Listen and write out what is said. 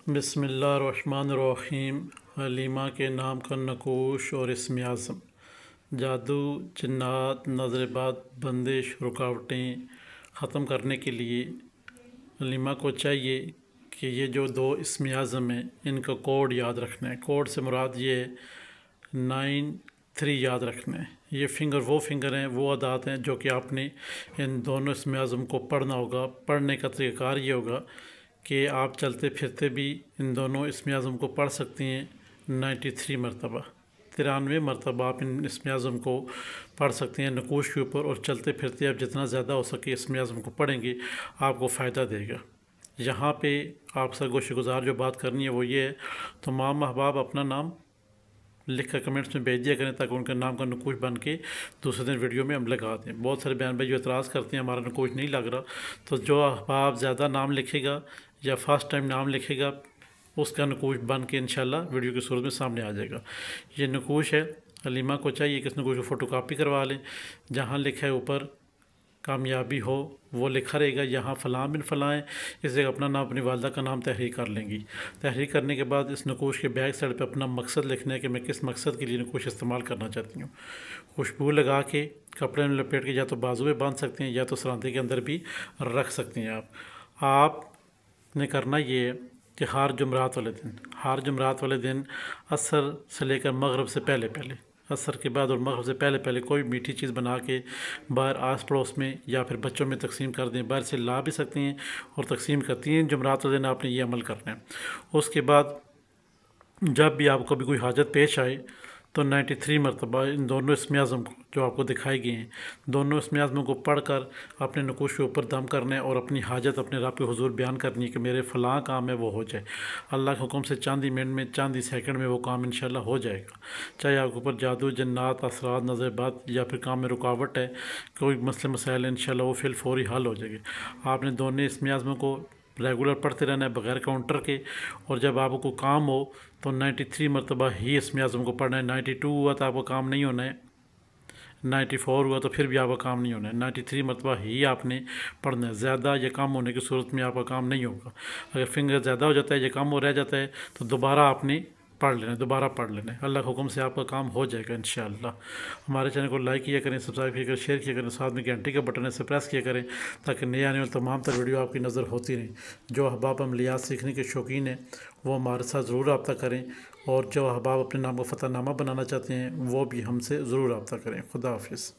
بسم اللہ الرحمن الرحیم۔ حلیمہ کے نام کا نقوش اور اسم اعظم۔ جادو، جنات، نظر باد، بندش، رکاوٹیں ختم کرنے کے لیے حلیمہ کو چاہیے کہ یہ جو دو اسم اعظم ہیں ان کا کوڈ یاد رکھنا ہے۔ کوڈ سے مراد یہ ہے 93 یاد رکھنا ہے۔ یہ وہ فنگر ہیں، وہ عدات ہیں جو کہ آپ نے ان دونوں اسم اعظم کو پڑھنا ہوگا۔ پڑھنے کا طریقہ کار یہ ہوگا کہ آپ چلتے پھرتے بھی ان دونوں اسم اعظم کو پڑھ سکتے ہیں 93 مرتبہ۔ 93 مرتبہ آپ ان اسم اعظم کو پڑھ سکتے ہیں نقوش کے اوپر، اور چلتے پھرتے آپ جتنا زیادہ ہو سکے اسم اعظم کو پڑھیں گے آپ کو فائدہ دے گا۔ یہاں پہ آپ سے گوشہ گزار جو بات کرنی ہے وہ یہ ہے، تمام احباب اپنا نام لکھ کر کمنٹس میں بھیج دیا کریں تاکہ ان کا نام کا نقوش بن کے دوسرے دن ویڈیو میں ہم لگا دیں۔ بہت سارے بہن بھائی جو اعتراض کرتے ہیں ہمارا نقوش نہیں لگ رہا، تو جو احباب زیادہ نام لکھے گا یا فرسٹ ٹائم نام لکھے گا اس کا نقوش بن کے انشاءاللہ ویڈیو کی صورت میں سامنے آ جائے گا۔ یہ نقوش ہے، حلیمہ کو چاہیے کہ اس نقوش کو فوٹو کاپی کروا لیں۔ جہاں لکھا ہے اوپر کامیابی ہو وہ لکھا رہے گا، یہاں فلاں بن فلاں ہے، اس جگہ اپنا نام اپنی والدہ کا نام تحریر کر لیں گی۔ تحریر کرنے کے بعد اس نقوش کے بیک سائڈ پہ اپنا مقصد لکھنا ہے کہ میں کس مقصد کے لیے نقوش استعمال کرنا چاہتی ہوں۔ خوشبو لگا کے کپڑے میں لپیٹ کے یا تو بازو میں باندھ سکتے ہیں یا تو سرانتے کے اندر بھی رکھ سکتے ہیں۔ آپ نے کرنا یہ ہے کہ ہر جمعرات والے دن عصر سے لے کر مغرب سے پہلے عصر کے بعد اور مغرب سے پہلے کوئی میٹھی چیز بنا کے باہر آس پڑوس میں یا پھر بچوں میں تقسیم کر دیں۔ باہر سے لا بھی سکتے ہیں اور تقسیم کر 3 جمعرات والے دن آپ نے یہ عمل کرنا ہے۔ اس کے بعد جب بھی آپ کو بھی کوئی حاجت پیش آئے تو 93 مرتبہ ان دونوں اسم اعظم کو جو آپ کو دکھائے گئے ہیں دونوں اسم اعظموں کو پڑھ کر اپنے نقوش کے اوپر دم کرنا ہے اور اپنی حاجت اپنے رب کے حضور بیان کرنی ہے کہ میرے فلاں کام ہے وہ ہو جائے۔ اللہ کے حکم سے چاندی منٹ میں چاندی سیکنڈ میں وہ کام انشاءاللہ ہو جائے گا۔ چاہے آپ کے اوپر جادو، جنات، اثرات، نظر بد یا پھر کام میں رکاوٹ ہے، کوئی مسئلے مسائل ہے، انشاءاللہ وہ فوری حل ہو جائے گے۔ آپ نے دونوں اسم اعظموں کو ریگولر پڑھتے رہنا ہے بغیر کاؤنٹر کے، اور جب آپ کو کام ہو تو 93 مرتبہ ہی اسم اعظم کو پڑھنا ہے۔ 92 ہوا تو آپ کا کام نہیں ہونا ہے، 94 ہوا تو پھر بھی آپ کا کام نہیں ہونا ہے، 93 مرتبہ ہی آپ نے پڑھنا ہے۔ زیادہ یا کم ہونے کی صورت میں آپ کا کام نہیں ہوگا۔ اگر فنگر زیادہ ہو جاتا ہے یا کم ہو رہ جاتا ہے تو دوبارہ آپ نے پڑھ لینا ہے۔ اللہ کے حکم سے آپ کا کام ہو جائے گا انشاءاللہ۔ ہمارے چینل کو لائک کیا کریں، سبسکرائب کیا کریں، شیئر کیا کریں، ساتھ میں گھنٹی کا بٹن ہے اسے پریس کیا کریں تاکہ نئے آنے والے تمام تر ویڈیو آپ کی نظر ہوتی رہیں۔ جو احباب عملیات سیکھنے کے شوقین ہیں وہ ہمارے ساتھ ضرور رابطہ کریں، اور جو احباب اپنے نام کا فتح نامہ بنانا چاہتے ہیں وہ بھی ہم سے ضرور رابطہ کریں۔ خدا حافظ۔